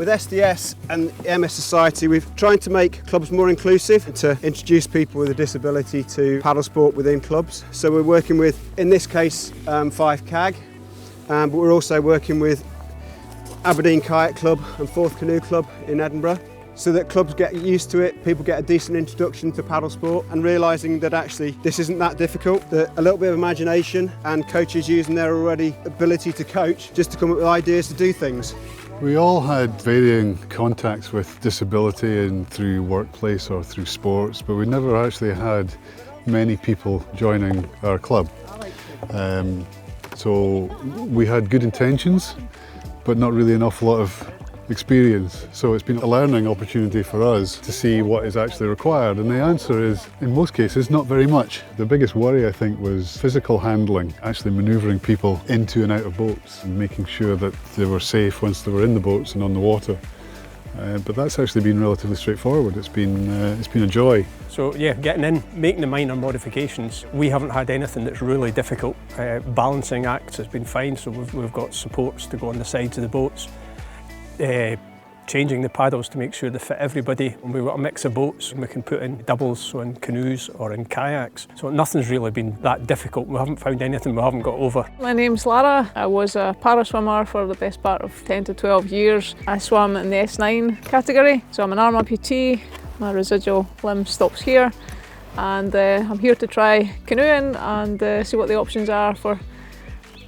With SDS and MS Society, we're trying to make clubs more inclusive and to introduce people with a disability to paddle sport within clubs. So we're working with, in this case, Fife Kayak, but we're also working with Aberdeen Kayak Club and 4th Canoe Club in Edinburgh, so that clubs get used to it, people get a decent introduction to paddle sport, and realising that actually this isn't that difficult, that a little bit of imagination and coaches using their already ability to coach just to come up with ideas to do things. We all had varying contacts with disability and through workplace or through sports, but we never actually had many people joining our club. So we had good intentions, but not really an awful lot of experience. So it's been a learning opportunity for us to see what is actually required, and the answer is, in most cases, not very much. The biggest worry, I think, was physical handling, actually manoeuvring people into and out of boats and making sure that they were safe once they were in the boats and on the water. But that's actually been relatively straightforward. It's been a joy. So yeah, getting in, making the minor modifications. We haven't had anything that's really difficult. Balancing acts has been fine, so we've got supports to go on the sides of the boats. Changing the paddles to make sure they fit everybody. And we've got a mix of boats, and we can put in doubles, so in canoes or in kayaks. So nothing's really been that difficult. We haven't found anything we haven't got over. My name's Lara. I was a para-swimmer for the best part of 10 to 12 years. I swam in the S9 category, so I'm an arm amputee. My residual limb stops here, and I'm here to try canoeing and see what the options are for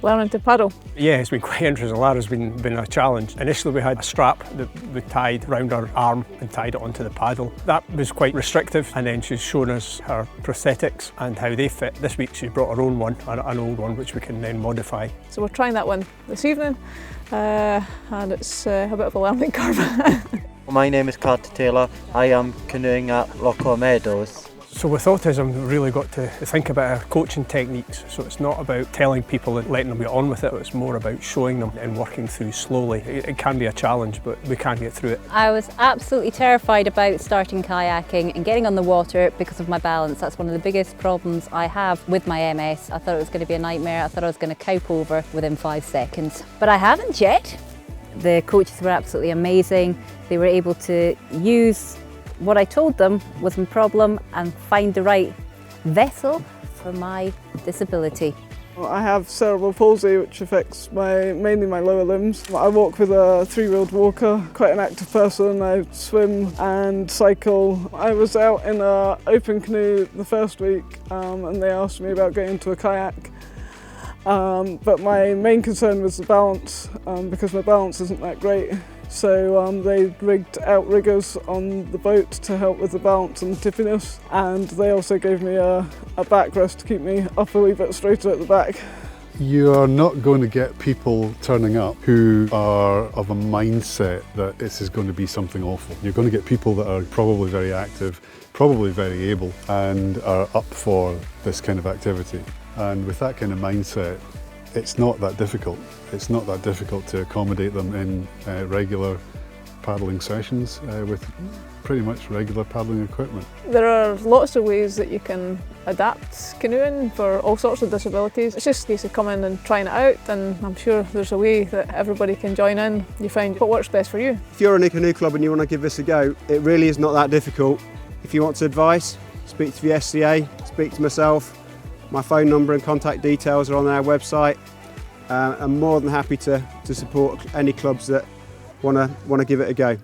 learning to paddle. Yeah, it's been quite interesting. Lara's been a challenge. Initially we had a strap that we tied round our arm and tied it onto the paddle. That was quite restrictive, and then she's shown us her prosthetics and how they fit. This week she brought her own one, an old one, which we can then modify. So we're trying that one this evening, and it's a bit of a learning curve. My name is Carter Taylor. I am canoeing at Lothian Meadows. So with autism, we've really got to think about our coaching techniques. So it's not about telling people and letting them get on with it, it's more about showing them and working through slowly. It can be a challenge, but we can get through it. I was absolutely terrified about starting kayaking and getting on the water because of my balance. That's one of the biggest problems I have with my MS. I thought it was going to be a nightmare. I thought I was going to cope over within 5 seconds. But I haven't yet. The coaches were absolutely amazing. They were able to use what I told them was my problem and find the right vessel for my disability. I have cerebral palsy, which affects mainly my lower limbs. I walk with a 3-wheeled walker, quite an active person. I swim and cycle. I was out in an open canoe the first week, and they asked me about getting into a kayak. But my main concern was the balance, because my balance isn't that great. So they rigged outriggers on the boat to help with the balance and tippiness, and they also gave me a backrest to keep me up a wee bit straighter at the back. You are not going to get people turning up who are of a mindset that this is going to be something awful. You're going to get people that are probably very active, probably very able, and are up for this kind of activity. And with that kind of mindset, it's not that difficult. It's not that difficult to accommodate them in regular paddling sessions with pretty much regular paddling equipment. There are lots of ways that you can adapt canoeing for all sorts of disabilities. It's just a case of coming and trying it out, and I'm sure there's a way that everybody can join in. You find what works best for you. If you're in a canoe club and you want to give this a go, it really is not that difficult. If you want advice, speak to the SCA, speak to myself. My phone number and contact details are on our website. I'm more than happy to support any clubs that want to give it a go.